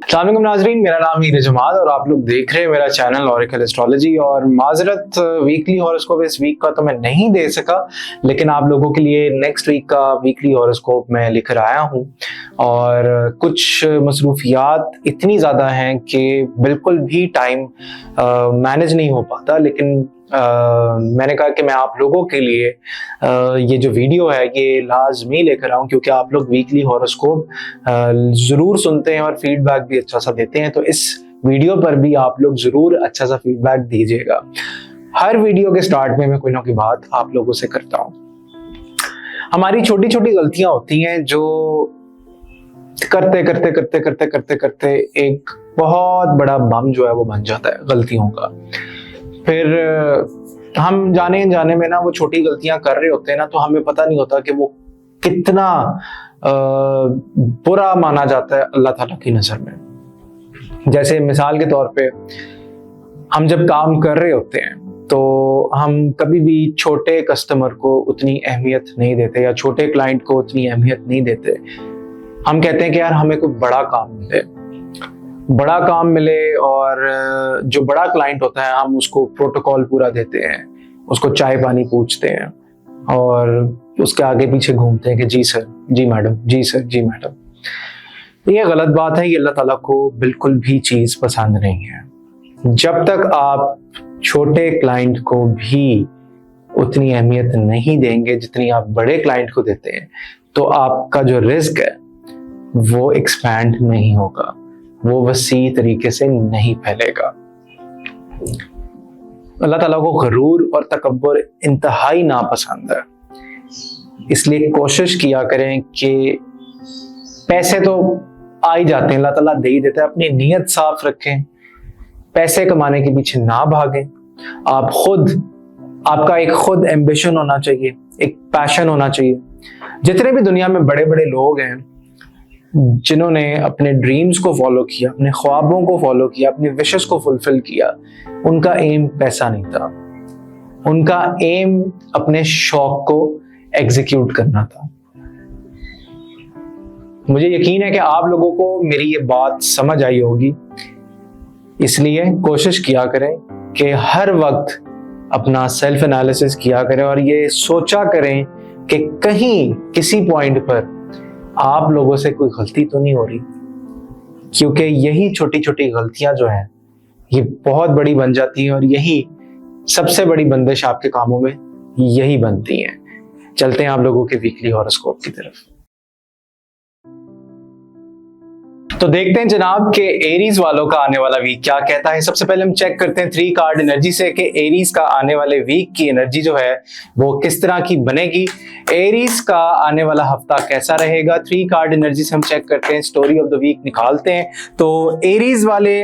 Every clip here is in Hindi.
अस्सलाम वालेकुम नाजरीन, मेरा नाम हीर जमाल और आप लोग देख रहे हैं मेरा चैनल ऑरेकल एस्ट्रोलॉजी। और माजरत वीकली हॉरोस्कोप इस वीक का तो मैं नहीं दे सका, लेकिन आप लोगों के लिए नेक्स्ट वीक का वीकली हॉरोस्कोप मैं लेकर आया हूं। और कुछ मसरूफियात इतनी ज़्यादा हैं कि बिल्कुल भी टाइम मैनेज नहीं हो पाता, लेकिन मैंने कहा कि मैं आप लोगों के लिए ये जो वीडियो है ये लाजमी लेकर आऊं, क्योंकि आप लोग वीकली हॉरोस्कोप ज़रूर सुनते हैं और फीडबैक भी अच्छा सा देते हैं। तो इस वीडियो पर भी आप लोग ज़रूर अच्छा सा फीडबैक दीजिएगा। हर वीडियो के स्टार्ट में मैं कोई ना कोई बात आप लोगों से करता हूँ। हमारी छोटी छोटी गलतियां होती हैं जो करते करते करते करते करते करते एक बहुत बड़ा बम जो है वो बन जाता है गलतियों का। फिर हम जाने जाने में ना वो छोटी गलतियां कर रहे होते हैं ना, तो हमें पता नहीं होता कि वो कितना बुरा माना जाता है अल्लाह ताला की नजर में। जैसे मिसाल के तौर पे हम जब काम कर रहे होते हैं तो हम कभी भी छोटे कस्टमर को उतनी अहमियत नहीं देते या छोटे क्लाइंट को उतनी अहमियत नहीं देते। हम कहते हैं कि यार हमें कोई बड़ा काम मिले और जो बड़ा क्लाइंट होता है हम उसको प्रोटोकॉल पूरा देते हैं, उसको चाय पानी पूछते हैं और उसके आगे पीछे घूमते हैं कि जी सर, जी मैडम, जी सर, जी मैडम। ये गलत बात है। ये अल्लाह ताला को बिल्कुल भी चीज पसंद नहीं है। जब तक आप छोटे क्लाइंट को भी उतनी अहमियत नहीं देंगे जितनी आप बड़े क्लाइंट को देते हैं, तो आपका जो रिस्क है वो एक्सपैंड नहीं होगा, वो वसी तरीके से नहीं फैलेगा। अल्लाह ताला को गरूर और तकब्बुर इंतहाई नापसंद है। इसलिए कोशिश किया करें कि पैसे तो आ ही जाते हैं, अल्लाह ताला दे ही देता है। अपनी नीयत साफ रखें, पैसे कमाने के पीछे ना भागें। आपका एक खुद एम्बिशन होना चाहिए, एक पैशन होना चाहिए। जितने भी दुनिया में बड़े बड़े लोग हैं जिन्होंने अपने ड्रीम्स को फॉलो किया, अपने ख्वाबों को फॉलो किया, अपने विशेस को फुलफिल किया, उनका एम पैसा नहीं था। उनका एम अपने शौक को एग्जीक्यूट करना था। मुझे यकीन है कि आप लोगों को मेरी ये बात समझ आई होगी। इसलिए कोशिश किया करें कि हर वक्त अपना सेल्फ एनालिसिस किया करें और ये सोचा करें कि कहीं किसी पॉइंट पर आप लोगों से कोई गलती तो नहीं हो रही, क्योंकि यही छोटी छोटी गलतियां जो हैं ये बहुत बड़ी बन जाती हैं और यही सबसे बड़ी बंदिश आपके कामों में यही बनती हैं। चलते हैं आप लोगों के वीकली हॉरोस्कोप की तरफ। तो देखते हैं जनाब के एरीज वालों का आने वाला वीक क्या कहता है। सबसे पहले हम चेक करते हैं 3 कार्ड एनर्जी से कि एरीज का आने वाले वीक की एनर्जी जो है वो किस तरह की बनेगी। एरीज का आने वाला हफ्ता कैसा रहेगा। 3 कार्ड एनर्जी से हम चेक करते हैं, स्टोरी ऑफ द वीक निकालते हैं। तो एरीज वाले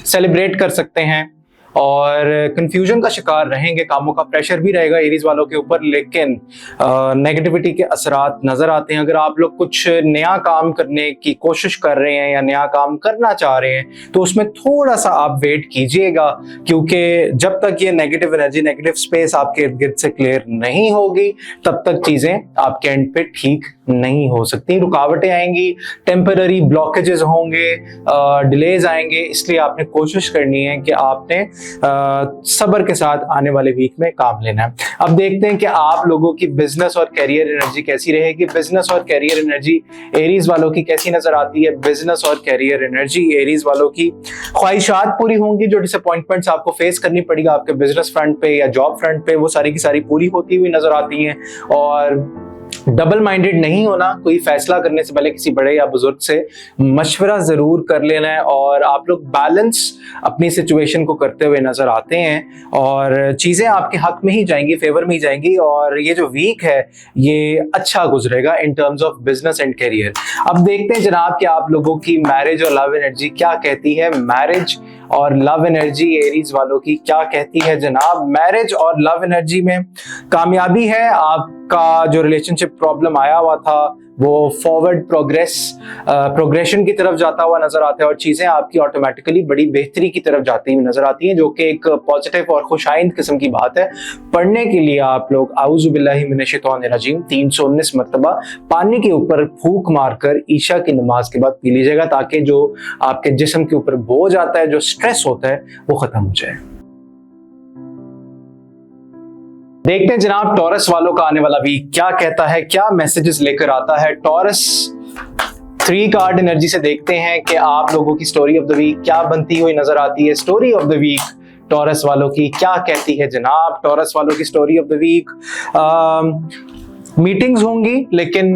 सेलिब्रेट कर सकते हैं और कंफ्यूजन का शिकार रहेंगे, कामों का प्रेशर भी रहेगा एरीज वालों के ऊपर, लेकिन नेगेटिविटी के असरात नजर आते हैं। अगर आप लोग कुछ नया काम करने की कोशिश कर रहे हैं या नया काम करना चाह रहे हैं तो उसमें थोड़ा सा आप वेट कीजिएगा, क्योंकि जब तक ये नेगेटिव एनर्जी, नेगेटिव स्पेस आपके इर्द गिर्द से क्लियर नहीं होगी तब तक चीजें आपके एंड पे ठीक नहीं हो सकती। रुकावटें आएंगी, टेम्पररी ब्लॉकेजेस होंगे, डिलेज आएंगे। इसलिए आपने कोशिश करनी है कि आपने सब्र के साथ आने वाले वीक में काम लेना है। अब देखते हैं कि आप लोगों की बिजनेस और कैरियर एनर्जी कैसी रहेगी। बिजनेस और कैरियर एनर्जी एरीज वालों की कैसी नजर आती है। बिजनेस और कैरियर एनर्जी एरीज वालों की ख्वाहिशात पूरी होंगी, जो डिसअपॉइंटमेंट्स आपको फेस करनी पड़ेगी आपके बिजनेस फ्रंट पे या जॉब फ्रंट पे, वो सारी की सारी पूरी होती हुई नजर आती हैं। और डबल माइंडेड नहीं होना, कोई फैसला करने से पहले किसी बड़े या बुजुर्ग से मशवरा जरूर कर लेना है। और आप लोग बैलेंस अपनी सिचुएशन को करते हुए नजर आते हैं और चीजें आपके हक में ही जाएंगी, फेवर में ही जाएंगी। और ये जो वीक है ये अच्छा गुजरेगा in terms of business and career. अब देखते हैं जनाब कि आप लोगों की मैरिज और लव एनर्जी क्या कहती है। मैरिज और लव एनर्जी एरीज वालों की क्या कहती है जनाब। मैरिज और लव एनर्जी में कामयाबी है। आपका जो रिलेशनशिप प्रॉब्लम आया हुआ था वो फॉरवर्ड प्रोग्रेशन की तरफ जाता हुआ नजर आता है और चीजें आपकी ऑटोमेटिकली बड़ी बेहतरी की तरफ जाती हुई नजर आती हैं, जो कि एक पॉजिटिव और खुशाइंद किस्म की बात है। पढ़ने के लिए आप लोग आऊज़ु बिल्लाहि मिनश शैतानिर रजीम 319 मरतबा पानी के ऊपर फूंक मारकर ईशा की नमाज के बाद पी लीजिएगा, ताकि जो आपके जिस्म के ऊपर बोझ आता है, जो स्ट्रेस होता है, वो खत्म हो जाए। देखते हैं जनाब टॉरस वालों का आने वाला वीक क्या कहता है, क्या मैसेजेस लेकर आता है। टॉरस 3 कार्ड एनर्जी से देखते हैं कि आप लोगों की स्टोरी ऑफ द वीक क्या बनती हुई नजर आती है। Story of the week Taurus वालों की क्या कहती है जनाब। टॉरस वालों की story of the week, meetings होंगी लेकिन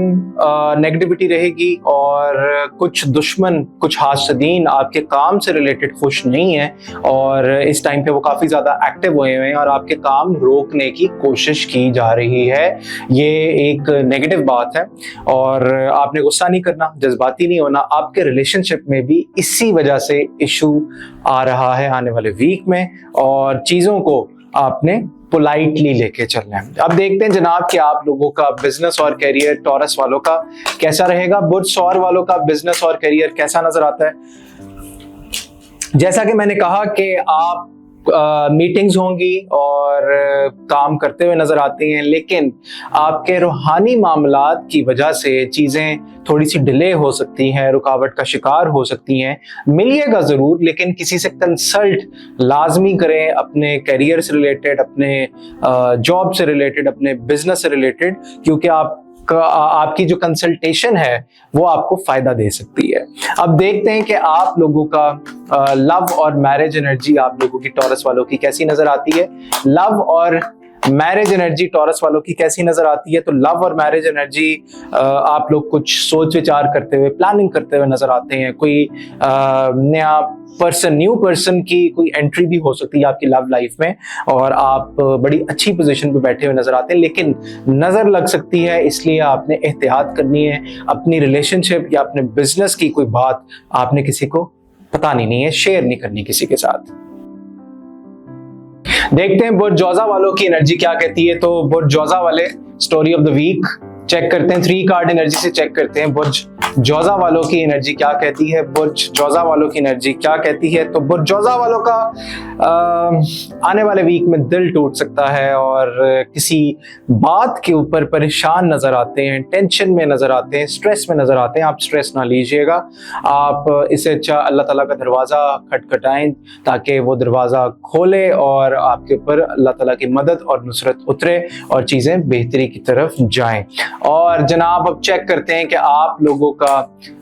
नेगेटिविटी रहेगी और कुछ दुश्मन, कुछ हासदीन आपके काम से रिलेटेड खुश नहीं है और इस टाइम पे वो काफ़ी ज़्यादा एक्टिव हुए हैं और आपके काम रोकने की कोशिश की जा रही है। ये एक नेगेटिव बात है और आपने गुस्सा नहीं करना, जज्बाती नहीं होना। आपके रिलेशनशिप में भी इसी वजह से इशू आ रहा है आने वाले वीक में और चीज़ों को आपने पोलाइटली लेके चलना है। अब देखते हैं जनाब कि आप लोगों का बिजनेस और करियर टॉरस वालों का कैसा रहेगा। बुर्ज सौर वालों का बिजनेस और करियर कैसा नजर आता है। जैसा कि मैंने कहा कि आप मीटिंग्स होंगी और काम करते हुए नजर आते हैं, लेकिन आपके रूहानी मामलात की वजह से चीज़ें थोड़ी सी डिले हो सकती हैं, रुकावट का शिकार हो सकती हैं। मिलिएगा ज़रूर, लेकिन किसी से कंसल्ट लाजमी करें अपने करियर से रिलेटेड, अपने जॉब से रिलेटेड, अपने बिजनेस से रिलेटेड, क्योंकि आपकी जो कंसल्टेशन है वो आपको फायदा दे सकती है। अब देखते हैं कि आप लोगों का लव और मैरिज एनर्जी आप लोगों की टॉरस वालों की कैसी नजर आती है। लव और मैरिज एनर्जी टॉरस वालों की कैसी नजर आती है। तो लव और मैरिज एनर्जी आप लोग कुछ सोच विचार करते हुए, प्लानिंग करते हुए नजर आते हैं। कोई नया पर्सन, न्यू पर्सन की कोई एंट्री भी हो सकती है आपकी लव लाइफ में और आप बड़ी अच्छी पोजीशन पे बैठे हुए नजर आते हैं, लेकिन नजर लग सकती है, इसलिए आपने एहतियात करनी है। अपनी रिलेशनशिप या अपने बिजनेस की कोई बात आपने किसी को बतानी नहीं है, शेयर नहीं करनी किसी के साथ। देखते हैं बुर्ज जौजा वालों की एनर्जी क्या कहती है। तो बुर्ज जौजा वाले story of the week check करते हैं, 3 कार्ड एनर्जी से चेक करते हैं बुर्ज जौजा वालों की एनर्जी क्या कहती है। बुर्ज जौजा वालों की एनर्जी क्या कहती है। तो बुर्ज जौजा वालों का आने वाले वीक में दिल टूट सकता है और किसी बात के ऊपर परेशान नजर आते हैं, टेंशन में नजर आते हैं, स्ट्रेस में नजर आते हैं। आप स्ट्रेस ना लीजिएगा, आप इससे अच्छा अल्लाह ताला का दरवाजा खटखटाएं ताकि वो दरवाजा खोले और आपके ऊपर अल्लाह ताला की मदद और नुसरत उतरे और चीजें बेहतरी की तरफ जाएं। और जनाब अब चेक करते हैं कि आप लोगों का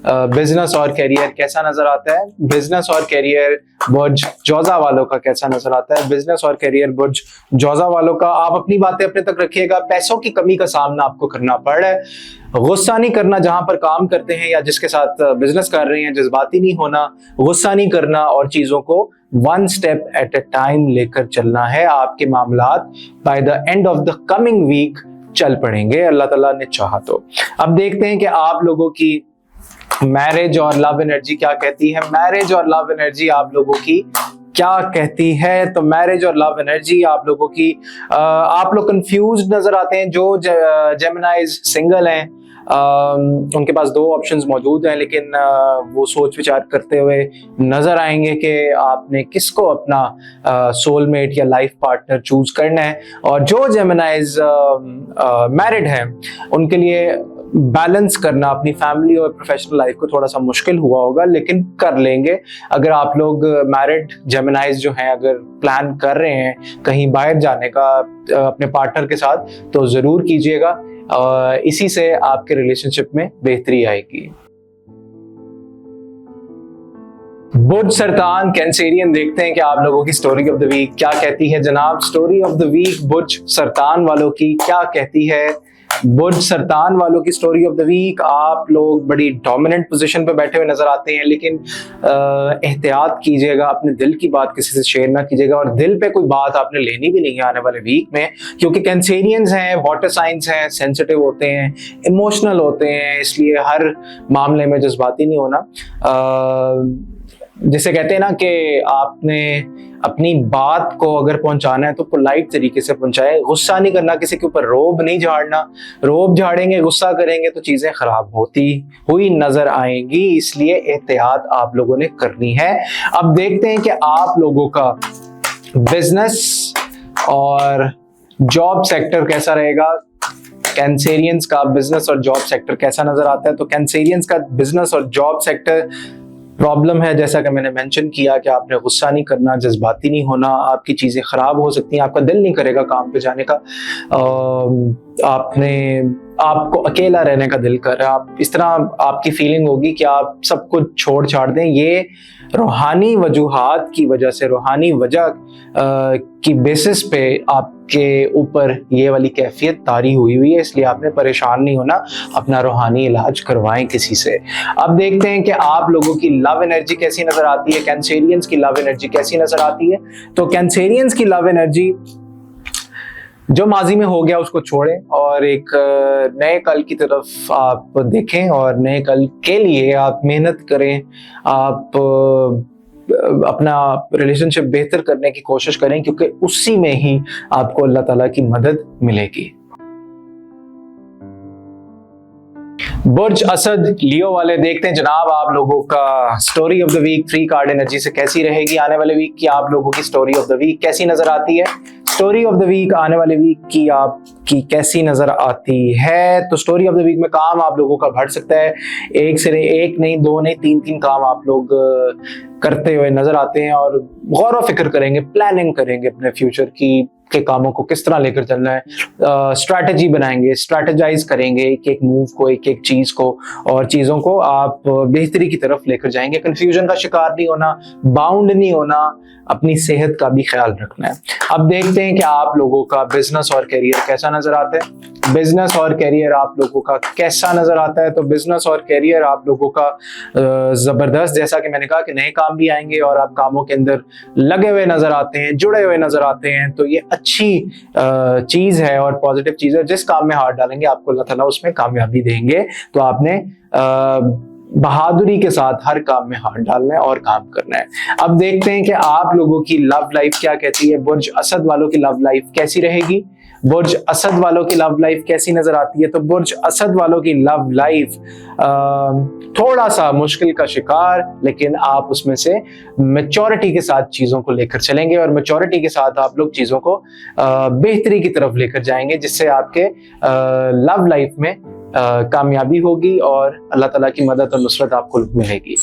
बिजनेस और करियर कैसा नजर आता है। बिजनेस और करियर बुर्ज जौजा वालों का कैसा नजर आता है। बिजनेस और करियर बुर्ज जौजा वालों का, आप अपनी बातें अपने तक रखिएगा। पैसों की कमी का सामना आपको करना पड़ रहा है। गुस्सा नहीं करना जहां पर काम करते हैं या जिसके साथ बिजनेस कर रहे हैं, जज्बाती नहीं होना, गुस्सा नहीं करना और चीजों को 1 स्टेप एट ए टाइम लेकर चलना है। आपके मामलात by the end of the coming week चल पड़ेंगे अल्लाह ताला ने चाहा तो। अब देखते हैं कि आप लोगों की मैरिज और लव एनर्जी क्या कहती है। मैरिज और लव एनर्जी आप लोगों की क्या कहती है। तो मैरिज और लव एनर्जी आप लोगों की, आप लोग कंफ्यूज नजर आते हैं। जो जेमिनाइज सिंगल हैं उनके पास 2 ऑप्शंस मौजूद हैं, लेकिन वो सोच विचार करते हुए नजर आएंगे कि आपने किसको अपना सोलमेट या लाइफ पार्टनर चूज करना है। और जो जेमिनाइज मैरिड हैं उनके लिए बैलेंस करना अपनी फैमिली और प्रोफेशनल लाइफ को थोड़ा सा मुश्किल हुआ होगा, लेकिन कर लेंगे। अगर आप लोग मैरिड जेमिनाइज जो हैं अगर प्लान कर रहे हैं कहीं बाहर जाने का अपने पार्टनर के साथ, तो जरूर कीजिएगा। इसी से आपके रिलेशनशिप में बेहतरी आएगी। बुर्ज सरतान कैंसेरियन देखते हैं कि आप लोगों की स्टोरी ऑफ द वीक क्या कहती है जनाब। स्टोरी ऑफ द वीक बुर्ज सरतान वालों की क्या कहती है। बुर्ज सरतान वालों की स्टोरी ऑफ द वीक, आप लोग बड़ी डोमिनेंट पोजीशन पे बैठे हुए नजर आते हैं, लेकिन एहतियात कीजिएगा, अपने दिल की बात किसी से शेयर ना कीजिएगा और दिल पे कोई बात आपने लेनी भी नहीं है आने वाले वीक में, क्योंकि कैंसेरियंस हैं, वाटर साइंस हैं, सेंसिटिव होते हैं, इमोशनल होते हैं, इसलिए हर मामले में जज्बाती नहीं होना। जिसे कहते हैं ना कि आपने अपनी बात को अगर पहुंचाना है तो पोलाइट तरीके से पहुंचाए, गुस्सा नहीं करना, किसी के ऊपर रोब नहीं झाड़ना। रोब झाड़ेंगे, गुस्सा करेंगे तो चीजें खराब होती हुई नजर आएंगी, इसलिए एहतियात आप लोगों ने करनी है। अब देखते हैं कि आप लोगों का बिजनेस और जॉब सेक्टर कैसा रहेगा। कैंसेरियंस का बिजनेस और जॉब सेक्टर कैसा नजर आता है? तो कैंसेरियंस का बिजनेस और जॉब सेक्टर प्रॉब्लम है, जैसा कि मैंने मेंशन किया कि आपने गुस्सा नहीं करना, जज्बाती नहीं होना, आपकी चीजें खराब हो सकती हैं, आपका दिल नहीं करेगा काम पे जाने का, आपको अकेला रहने का दिल कर रहा है, आप इस तरह आपकी फीलिंग होगी कि आप सब कुछ छोड़ छाड़ दें। ये रूहानी वजूहात की वजह से, रूहानी वजह की बेसिस पे आपके ऊपर ये वाली कैफियत तारी हुई है, इसलिए आपने परेशान नहीं होना, अपना रूहानी इलाज करवाएं किसी से। अब देखते हैं कि आप लोगों की लव एनर्जी कैसी नजर आती है, कैंसेरियंस की लव एनर्जी कैसी नजर आती है। तो कैंसेरियंस की लव एनर्जी, जो माजी में हो गया उसको छोड़ें और एक नए कल की तरफ आप देखें और नए कल के लिए आप मेहनत करें, आप अपना रिलेशनशिप बेहतर करने की कोशिश करें, क्योंकि उसी में ही आपको अल्लाह ताला की मदद मिलेगी। बुर्ज असद लियो वाले, देखते हैं जनाब आप लोगों का story of the week 3 card energy से कैसी रहेगी। आने वाले वीक की आप लोगों की स्टोरी ऑफ द वीक कैसी नजर आती है? स्टोरी ऑफ द वीक आने वाले वीक की आपकी कैसी नजर आती है? तो स्टोरी ऑफ द वीक में काम आप लोगों का बढ़ सकता है, एक नहीं, 2 नहीं, 3 काम आप लोग करते हुए नजर आते हैं और गौर व फिक्र करेंगे, प्लानिंग करेंगे अपने फ्यूचर के कामों को किस तरह लेकर चलना है, स्ट्रैटेजी बनाएंगे, स्ट्रैटेजाइज करेंगे एक एक मूव को, एक एक चीज को, और चीजों को आप बेहतरी की तरफ लेकर जाएंगे। कंफ्यूजन का शिकार नहीं होना, बाउंड नहीं होना, अपनी सेहत का भी ख्याल रखना है। अब देखते हैं कि आप लोगों का बिजनेस और करियर कैसा नजर आता है। बिजनेस और करियर आप लोगों का कैसा नजर आता है? तो बिजनेस और करियर आप लोगों का जबरदस्त, जैसा कि मैंने कहा कि नए काम भी आएंगे और आप कामों के अंदर लगे हुए नजर आते हैं, जुड़े हुए नजर आते हैं, तो ये अच्छी चीज है और पॉजिटिव चीज है। जिस काम में हाथ डालेंगे आपको अल्लाह ताला उसमें कामयाबी देंगे, तो आपने बहादुरी के साथ हर काम में हाथ डालना है और काम करना है। अब देखते हैं कि आप लोगों की लव लाइफ क्या कहती है। बुर्ज असद वालों की लव लाइफ कैसी रहेगी? बुर्ज असद वालों की लव लाइफ कैसी नजर आती है? तो बुर्ज असद वालों की लव लाइफ थोड़ा सा मुश्किल का शिकार, लेकिन आप उसमें से मैच्योरिटी के साथ चीजों को लेकर चलेंगे और मैच्योरिटी के साथ आप लोग चीजों को बेहतरी की तरफ लेकर जाएंगे, जिससे आपके लव लाइफ में कामयाबी होगी और अल्लाह ताला की मदद और नुसरत आपको मिलेगी।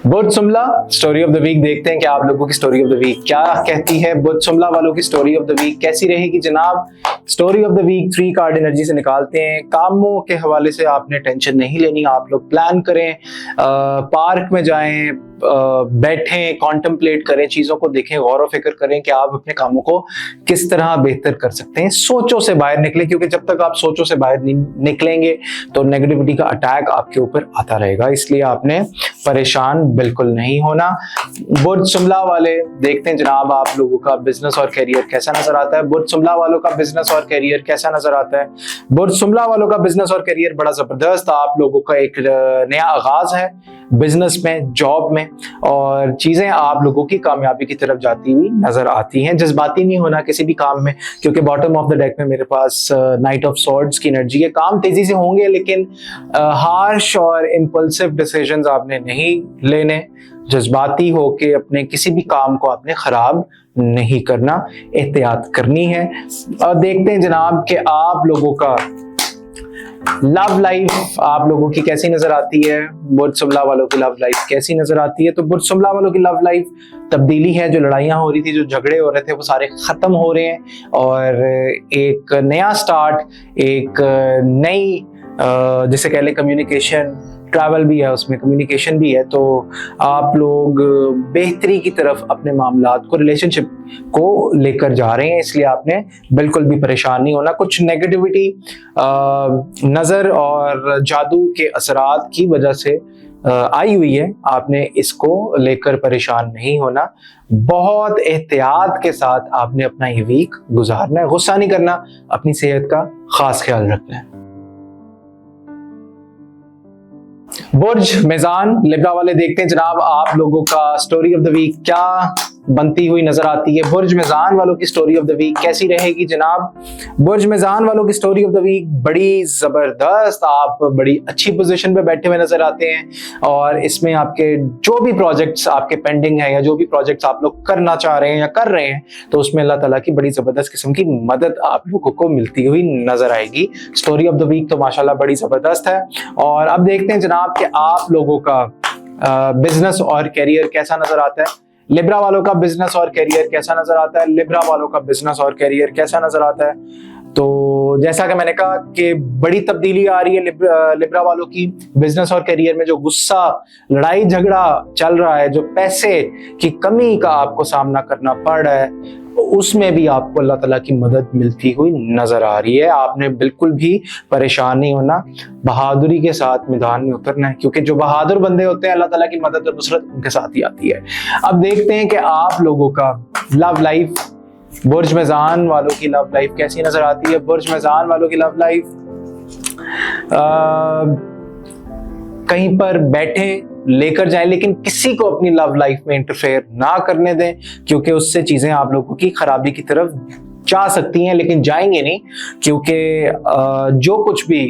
बुर्ज सुमला स्टोरी ऑफ द वीक, देखते हैं कि आप लोगों की स्टोरी ऑफ द वीक क्या कहती है। बुर्ज सुमला वालों की स्टोरी ऑफ द वीक कैसी रहेगी जनाब? Story of the week 3 card energy से निकालते हैं। कामों के हवाले से आपने टेंशन नहीं लेनी, आप लोग प्लान करें, पार्क में जाएं, बैठें, कॉन्टेम्पलेट करें, चीजों को देखें, गौर व फिक्र करें कि आप अपने कामों को किस तरह बेहतर कर सकते हैं। सोचों से बाहर निकलें, क्योंकि जब तक आप सोचों से बाहर नहीं निकलेंगे तो नेगेटिविटी का अटैक आपके ऊपर आता रहेगा, इसलिए आपने परेशान बिल्कुल नहीं होना। बुर्ज सुमला वाले, देखते हैं जनाब आप लोगों का बिजनेस और करियर कैसा नजर आता है। बुर्ज सुमला वालों का बिजनेस और करियर कैसा नजर आता है? बुर्ज सुमला वालों का बिजनेस और करियर बड़ा जबरदस्त, आप लोगों का एक नया आगाज है बिजनेस में, जॉब में, और चीजें आप लोगों की कामयाबी की तरफ जाती हुई नजर आती हैं। जज्बाती नहीं होना किसी भी काम में, क्योंकि बॉटम ऑफ द डेक में मेरे पास नाइट ऑफ सॉर्ड्स की एनर्जी है। काम तेजी से होंगे, लेकिन हार्श और इम्पल्सिव डिसीजंस आपने नहीं लेने, जज्बाती होके अपने किसी भी काम को आपने खराब नहीं करना, एहतियात करनी है। और देखते हैं जनाब कि आप लोगों का लव लाइफ आप लोगों की कैसी नजर आती है। बुर्ज सुमला वालों की लव लाइफ कैसी नजर आती है? तो बुर्ज सुमला वालों की लव लाइफ तब्दीली है, जो लड़ाइयां हो रही थी, जो झगड़े हो रहे थे, वो सारे खत्म हो रहे हैं और एक नया स्टार्ट, एक नई जिसे कह ले कम्युनिकेशन, ट्रैवल भी है उसमें, कम्युनिकेशन भी है, तो आप लोग बेहतरी की तरफ अपने मामलात को, रिलेशनशिप को लेकर जा रहे हैं, इसलिए आपने बिल्कुल भी परेशान नहीं होना। कुछ नेगेटिविटी, नजर और जादू के असरात की वजह से आई हुई है, आपने इसको लेकर परेशान नहीं होना। बहुत एहतियात के साथ आपने अपना ये वीक गुजारना है, गुस्सा नहीं करना, अपनी सेहत का खास ख्याल रखना है। बुर्ज मेज़ान लिब्रा वाले देखते हैं जनाब आप लोगों का स्टोरी ऑफ द वीक क्या बनती हुई नजर आती है। बुर्ज मेज़ान वालों की स्टोरी ऑफ द वीक कैसी रहेगी जनाब? बुर्ज मेज़ान वालों की स्टोरी ऑफ द वीक बड़ी जबरदस्त, आप बड़ी अच्छी पोजीशन पे बैठे हुए नजर आते हैं और इसमें आपके जो भी प्रोजेक्ट्स आपके पेंडिंग है या जो भी प्रोजेक्ट्स आप लोग करना चाह रहे हैं या कर रहे हैं तो उसमें अल्लाह ताला की बड़ी जबरदस्त किस्म की मदद आप लोगों को मिलती हुई नजर आएगी। स्टोरी ऑफ द वीक तो माशाल्लाह बड़ी जबरदस्त है। और अब देखते हैं जनाब कि आप लोगों का बिजनेस और करियर कैसा नजर आता है। लिब्रा वालों का बिजनेस और करियर कैसा नजर आता है? लिब्रा वालों का बिजनेस और करियर कैसा नजर आता है? तो जैसा कि मैंने कहा कि बड़ी तब्दीली आ रही है लिब्रा वालों की बिजनेस और करियर में। जो गुस्सा, लड़ाई झगड़ा चल रहा है, जो पैसे की कमी का आपको सामना करना पड़ रहा है, उसमें भी आपको अल्लाह ताला की मदद मिलती हुई नजर आ रही है। आपने बिल्कुल भी परेशान नहीं होना, बहादुरी के साथ मैदान में उतरना है, क्योंकि जो बहादुर बंदे होते हैं अल्लाह ताला की मदद और नुसरत उनके साथ ही आती है। अब देखते हैं कि आप लोगों का लव लाइफ, बुर्ज मेज़ान वालों की लव लाइफ कैसी नजर आती है। बुर्ज मेज़ान वालों की लव लाइफ, कहीं पर बैठे लेकर जाएं लेकिन किसी को अपनी लव लाइफ में इंटरफेयर ना करने दें, क्योंकि उससे चीजें आप लोगों की खराबी की तरफ जा सकती हैं लेकिन जाएंगे नहीं, क्योंकि जो कुछ भी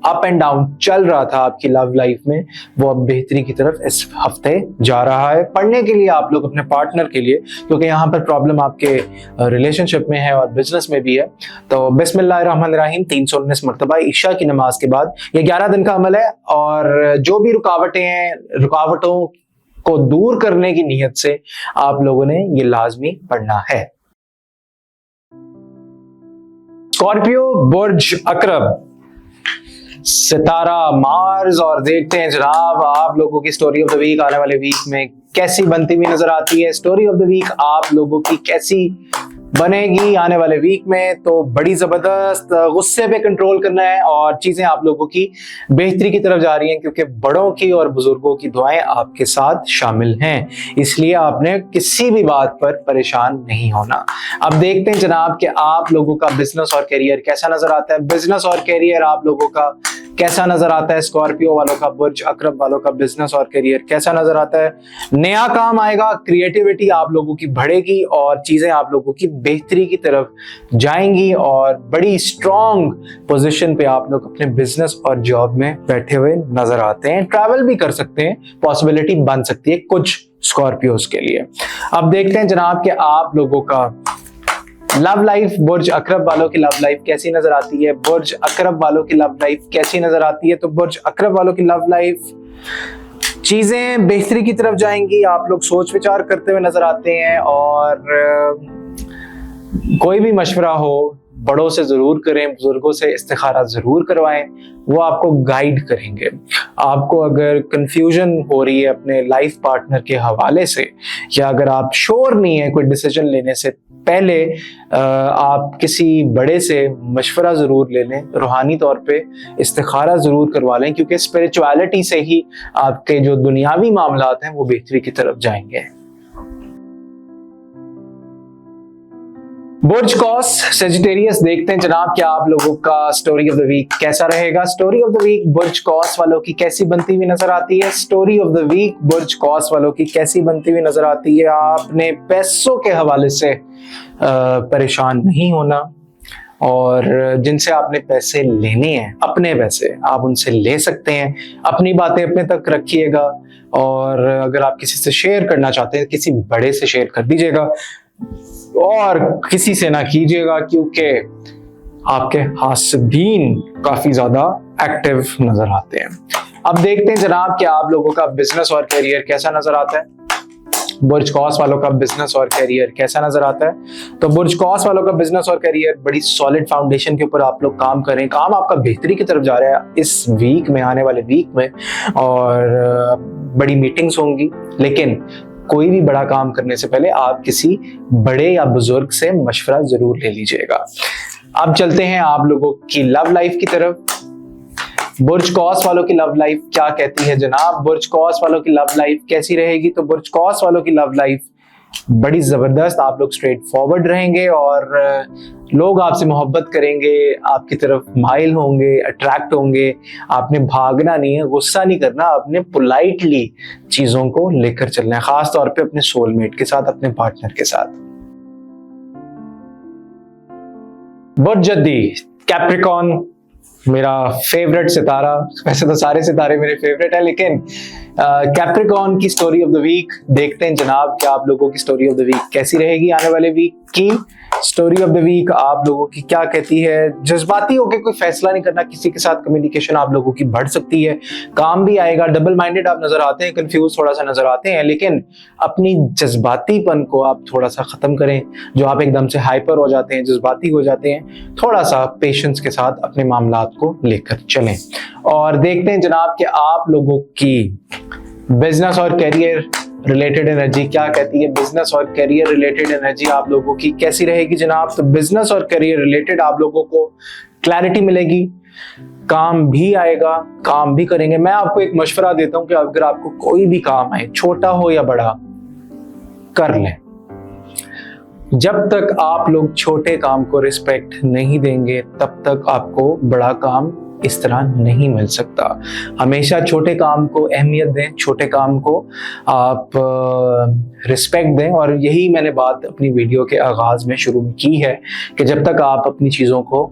अप एंड डाउन चल रहा था आपकी लव लाइफ में वो अब बेहतरी की तरफ इस हफ्ते जा रहा है। पढ़ने के लिए आप लोग अपने पार्टनर के लिए, क्योंकि यहाँ पर प्रॉब्लम आपके रिलेशनशिप में है और बिजनेस में भी है, तो बिस्मिल्लाहिर्रहमानिर्रहीम 319 मरतबा ईशा की नमाज के बाद ये 11 दिन का अमल है और जो भी रुकावटें हैं, रुकावटों को दूर करने की नीयत से आप लोगों ने ये लाजमी पढ़ना है। स्कॉर्पियो बुर्ज अकरब, सितारा मार्स, और देखते हैं जनाब आप लोगों की स्टोरी ऑफ द वीक आने वाले वीक में कैसी बनती हुई नजर आती है। स्टोरी ऑफ द वीक आप लोगों की कैसी बनेगी आने वाले वीक में? तो बड़ी जबरदस्त, गुस्से पे कंट्रोल करना है और चीजें आप लोगों की बेहतरी की तरफ जा रही हैं, क्योंकि बड़ों की और बुजुर्गों की दुआएं आपके साथ शामिल हैं, इसलिए आपने किसी भी बात पर परेशान नहीं होना। अब देखते हैं जनाब कि आप लोगों का बिजनेस और करियर कैसा नजर आता है। बिजनेस और करियर आप लोगों का कैसा नजर आता है? स्कॉर्पियो वालों का, बुर्ज अकरब वालों का बिजनेस और करियर कैसा नजर आता है? नया काम आएगा, क्रिएटिविटी आप लोगों की बढ़ेगी और चीजें आप लोगों की बेहतरी की तरफ जाएंगी और बड़ी स्ट्रॉन्ग पोजीशन पे आप लोग अपने बिजनेस और जॉब में बैठे हुए नजर आते हैं। ट्रैवल भी कर सकते हैं, पॉसिबिलिटी बन सकती है कुछ स्कॉर्पियोज के लिए। अब देखते हैं जनाब कि आप लोगों का लव लाइफ, बुर्ज अकरब वालों की लव लाइफ कैसी नजर आती है। बुर्ज अकरब वालों की लव लाइफ कैसी नजर आती है? तो बुर्ज अकरब वालों की लव लाइफ, चीजें बेहतरी की तरफ जाएंगी, आप लोग सोच विचार करते हुए नजर आते हैं और कोई भी मशवरा हो बड़ों से जरूर करें, बुजुर्गों से इस्तिखारा जरूर करवाएं, वो आपको गाइड करेंगे। आपको अगर कंफ्यूजन हो रही है अपने लाइफ पार्टनर के हवाले से, या अगर आप श्योर नहीं है कोई डिसीजन लेने से पहले, आप किसी बड़े से मशवरा जरूर ले लें, रूहानी तौर पे इस्तिखारा जरूर करवा लें, क्योंकि स्पिरिचुअलिटी से ही आपके जो दुनियावी मामलात हैं वो बेहतरी की तरफ जाएंगे। बुर्ज कॉस सेजिटेरियस, देखते हैं जनाब कि आप लोगों का स्टोरी ऑफ द वीक कैसा रहेगा। स्टोरी ऑफ द वीक बुर्ज कॉस वालों की कैसी बनती हुई नजर आती है। स्टोरी ऑफ द वीक बुर्ज कॉस वालों की कैसी बनती हुई नजर आती है। आपने पैसों के हवाले से परेशान नहीं होना और जिनसे आपने पैसे लेने हैं, अपने पैसे आप उनसे ले सकते हैं। अपनी बातें अपने तक रखिएगा और अगर आप किसी से शेयर करना चाहते हैं किसी बड़े से शेयर कर दीजिएगा और किसी से ना कीजिएगा, क्योंकि आपके हासिबीन काफी ज्यादा एक्टिव नजर आते हैं। अब देखते हैं जनाब कि आप लोगों का बिजनेस और करियर कैसा नजर आता है। बुर्ज कॉस वालों का बिजनेस और करियर कैसा नजर आता है। तो बुर्ज कॉस वालों का बिजनेस और करियर बड़ी सॉलिड फाउंडेशन के ऊपर आप लोग काम करें। काम आपका बेहतरी की तरफ जा रहा है इस वीक में, आने वाले वीक में, और बड़ी मीटिंग्स होंगी, लेकिन कोई भी बड़ा काम करने से पहले आप किसी बड़े या बुजुर्ग से मशवरा जरूर ले लीजिएगा। अब चलते हैं आप लोगों की लव लाइफ की तरफ। बुर्ज कॉस वालों की लव लाइफ क्या कहती है जनाब। बुर्ज कॉस वालों की लव लाइफ कैसी रहेगी। तो बुर्ज कॉस वालों की लव लाइफ बड़ी जबरदस्त, आप लोग स्ट्रेट फॉरवर्ड रहेंगे और लोग आपसे मोहब्बत करेंगे, आपकी तरफ माइल होंगे, अट्रैक्ट होंगे। आपने भागना नहीं है, गुस्सा नहीं करना, आपने पोलाइटली चीजों को लेकर चलना है, खास तौर पे अपने सोलमेट के साथ, अपने पार्टनर के साथ। बुर्ज जद्दी, कैप्रिकॉर्न, मेरा फेवरेट सितारा। वैसे तो सारे सितारे मेरे फेवरेट हैं, लेकिन कैप्रिकॉर्न की स्टोरी ऑफ द वीक देखते हैं जनाब कि आप लोगों की स्टोरी ऑफ द वीक कैसी रहेगी। आने वाले वीक की स्टोरी ऑफ द वीक आप लोगों की क्या कहती है। जज्बाती होकर कोई फैसला नहीं करना, किसी के साथ कम्युनिकेशन आप लोगों की बढ़ सकती है, काम भी आएगा। डबल माइंडेड आप नजर आते हैं, कंफ्यूज थोड़ा सा नजर आते हैं, लेकिन अपनी जज्बातीपन को आप थोड़ा सा खत्म करें। जो आप एकदम से हाइपर हो जाते हैं, जज्बाती हो जाते हैं, थोड़ा सा पेशेंस के साथ अपने मामलात को लेकर चलें। और देखते हैं जनाब कि आप लोगों की बिजनेस और करियर रिलेटेड एनर्जी क्या कहती है। बिजनेस और करियर रिलेटेड एनर्जी आप लोगों की कैसी रहेगी जनाब। तो बिजनेस और करियर रिलेटेड आप लोगों को क्लैरिटी मिलेगी, काम भी आएगा, काम भी करेंगे। मैं आपको एक मशवरा देता हूं कि अगर आपको कोई भी काम आए, छोटा हो या बड़ा, कर लें। जब तक आप लोग छोटे काम को रिस्पेक्ट नहीं देंगे, तब तक आपको बड़ा काम इस तरह नहीं मिल सकता। हमेशा छोटे काम को अहमियत दें, छोटे काम को आप रिस्पेक्ट दें। और यही मैंने बात अपनी वीडियो के आगाज में शुरू की है कि जब तक आप अपनी चीज़ों को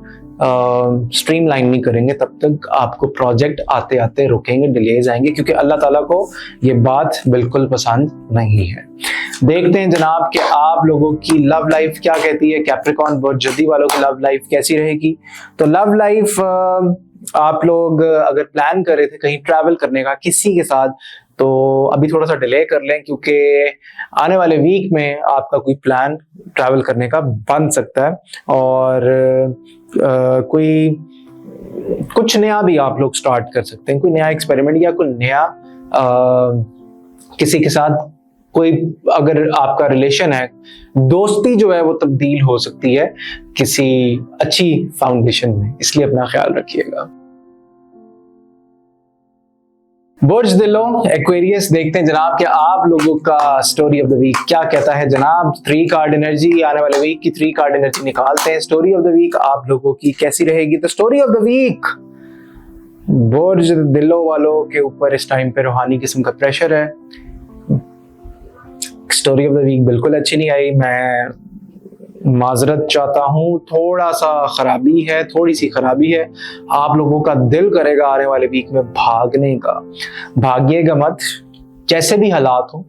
स्ट्रीमलाइन नहीं करेंगे, तब तक आपको प्रोजेक्ट आते आते रुकेंगे, डिलेज आएंगे, क्योंकि अल्लाह ताला को ये बात बिल्कुल पसंद नहीं है। देखते हैं जनाब कि आप लोगों की लव लाइफ क्या कहती है। कैप्रिकॉर्न बुर्ज जद्दी वालों की लव लाइफ कैसी रहेगी। तो लव लाइफ आप लोग अगर प्लान कर रहे थे कहीं ट्रैवल करने का किसी के साथ, तो अभी थोड़ा सा डिले कर लें, क्योंकि आने वाले वीक में आपका कोई प्लान ट्रैवल करने का बन सकता है। और कोई कुछ नया भी आप लोग स्टार्ट कर सकते हैं, कोई नया एक्सपेरिमेंट या कोई नया किसी के साथ कोई, अगर आपका रिलेशन है, दोस्ती जो है वो तब्दील हो सकती है किसी अच्छी फाउंडेशन में, इसलिए अपना ख्याल रखिएगा। बुर्ज दिलो एक्वेरियस, देखते हैं जनाब कि आप लोगों का स्टोरी ऑफ द वीक क्या कहता है जनाब। 3 कार्ड एनर्जी, आने वाले वीक की 3 कार्ड एनर्जी निकालते हैं। स्टोरी ऑफ द वीक आप लोगों की कैसी रहेगी। तो स्टोरी ऑफ द वीक, बुर्ज दिलो वालों के ऊपर इस टाइम पे रूहानी किस्म का प्रेशर है। स्टोरी ऑफ द वीक बिल्कुल अच्छी नहीं आई, मैं माजरत चाहता हूँ। थोड़ा सा खराबी है, थोड़ी सी खराबी है। आप लोगों का दिल करेगा आने वाले वीक में भागने का, भागिएगा मत। जैसे भी हालात हो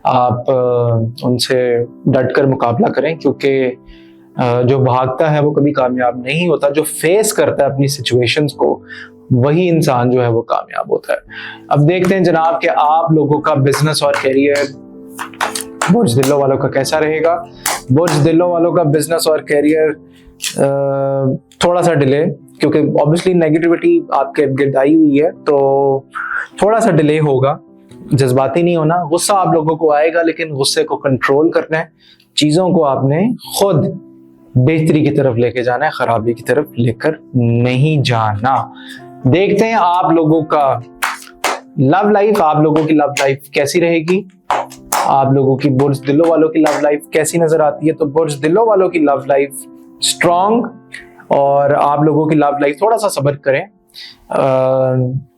आप उनसे डटकर मुकाबला करें, क्योंकि जो भागता है वो कभी कामयाब नहीं होता। जो फेस करता है अपनी सिचुएशंस को, वही इंसान जो है वो कामयाब होता है। अब देखते हैं जनाब कि आप लोगों का बिजनेस और करियर बुर्ज दिलो वालों का कैसा रहेगा। बुर्ज दिलो वालों का बिजनेस और करियर थोड़ा सा डिले, क्योंकि ऑब्वियसली नेगेटिविटी आपके इर्द गिर्द आई हुई है, तो थोड़ा सा डिले होगा। जज्बाती नहीं होना, गुस्सा आप लोगों को आएगा, लेकिन गुस्से को कंट्रोल करना है। चीजों को आपने खुद बेहतरी की तरफ लेके जाना है, खराबी की तरफ लेकर नहीं जाना। देखते हैं आप लोगों का लव लाइफ, आप लोगों की लव लाइफ कैसी रहेगी। आप लोगों की बुर्ज दिलो वालों की लव लाइफ कैसी नजर आती है। तो बुर्ज दिलो वालों की लव लाइफ स्ट्रॉन्ग, और आप लोगों की लव लाइफ थोड़ा सा सब्र करें,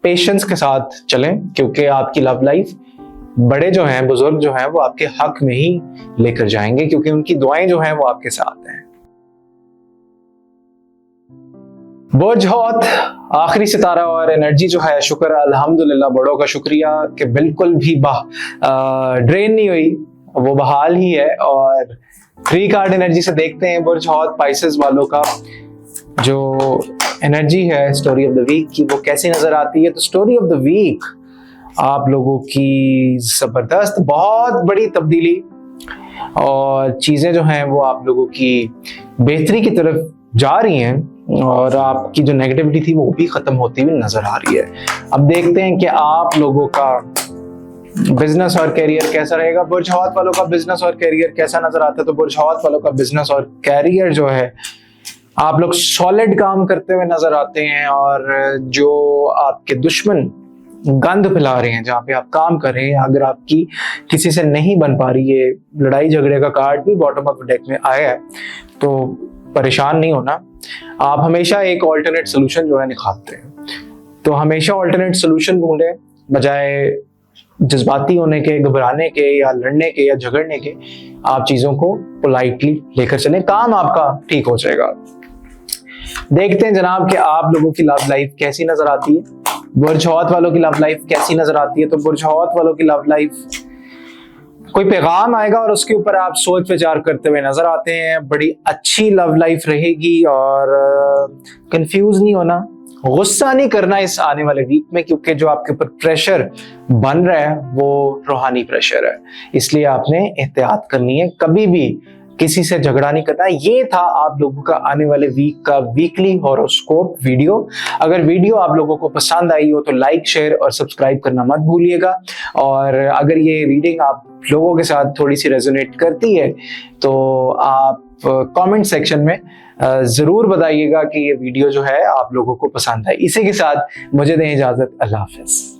पेशेंस के साथ चलें, क्योंकि आपकी लव लाइफ बड़े जो हैं, बुजुर्ग जो हैं, वो आपके हक में ही लेकर जाएंगे, क्योंकि उनकी दुआएं जो हैं वो आपके साथ हैं। बुर्ज हौत, आखिरी सितारा और एनर्जी जो है, शुक्र अल्हम्दुलिल्लाह, बड़ों का शुक्रिया कि बिल्कुल भी ड्रेन नहीं हुई, वो बहाल ही है। और 3 कार्ड एनर्जी से देखते हैं बुर्ज हौत पाइसेस वालों का जो एनर्जी है स्टोरी ऑफ द वीक की, वो कैसी नजर आती है। तो स्टोरी ऑफ द वीक आप लोगों की जबरदस्त, बहुत बड़ी तब्दीली और चीजें जो हैं वो आप लोगों की बेहतरी की तरफ जा रही हैं, और आपकी जो नेगेटिविटी थी वो भी खत्म होती हुई नजर आ रही है। अब देखते हैं कि आप लोगों का बिजनेस और करियर कैसा रहेगा। बुर्ज हौत वालों का बिजनेस और करियर कैसा नजर आता है। तो बुर्ज हौत वालों का बिजनेस और करियर जो है, आप लोग सॉलिड काम करते हुए नजर आते हैं, और जो आपके दुश्मन गंद फैला रहे हैं, जहाँ पे आप काम कर रहे हैं, अगर आपकी किसी से नहीं बन पा रही है, लड़ाई झगड़े का कार्ड भी बॉटम ऑफ डेक में आया है, तो परेशान नहीं होना। आप हमेशा एक ऑल्टरनेट सोल्यूशन जो है निकालते हैं, तो हमेशा ऑल्टरनेट सोल्यूशन ढूंढें, बजाय जज्बाती होने के, घबराने के या लड़ने के या झगड़ने के। आप चीजों को पोलाइटली लेकर चलें, काम आपका ठीक हो जाएगा। देखते हैं जनाब कि आप लोगों की लव लाइफ कैसी नजर आती है, बुर्ज हौत वालों की लव लाइफ कैसी नजर आती है। तो बुर्ज हौत वालों की लव लाइफ, कोई पैगाम आएगा और उसके ऊपर आप सोच विचार करते हुए नजर आते हैं। बड़ी अच्छी लव लाइफ रहेगी और कंफ्यूज नहीं होना, गुस्सा नहीं करना इस आने वाले वीक में, क्योंकि जो आपके ऊपर प्रेशर बन रहा है वो रूहानी प्रेशर है, इसलिए आपने एहतियात करनी है, कभी भी किसी से झगड़ा नहीं करना। ये था आप लोगों का आने वाले वीक का वीकली हॉरोस्कोप वीडियो। अगर वीडियो आप लोगों को पसंद आई हो तो लाइक, शेयर और सब्सक्राइब करना मत भूलिएगा। और अगर ये रीडिंग आप लोगों के साथ थोड़ी सी रेजोनेट करती है तो आप कमेंट सेक्शन में जरूर बताइएगा कि ये वीडियो जो है आप लोगों को पसंद है। इसी के साथ मुझे दें इजाजत, अल्लाह हाफिज।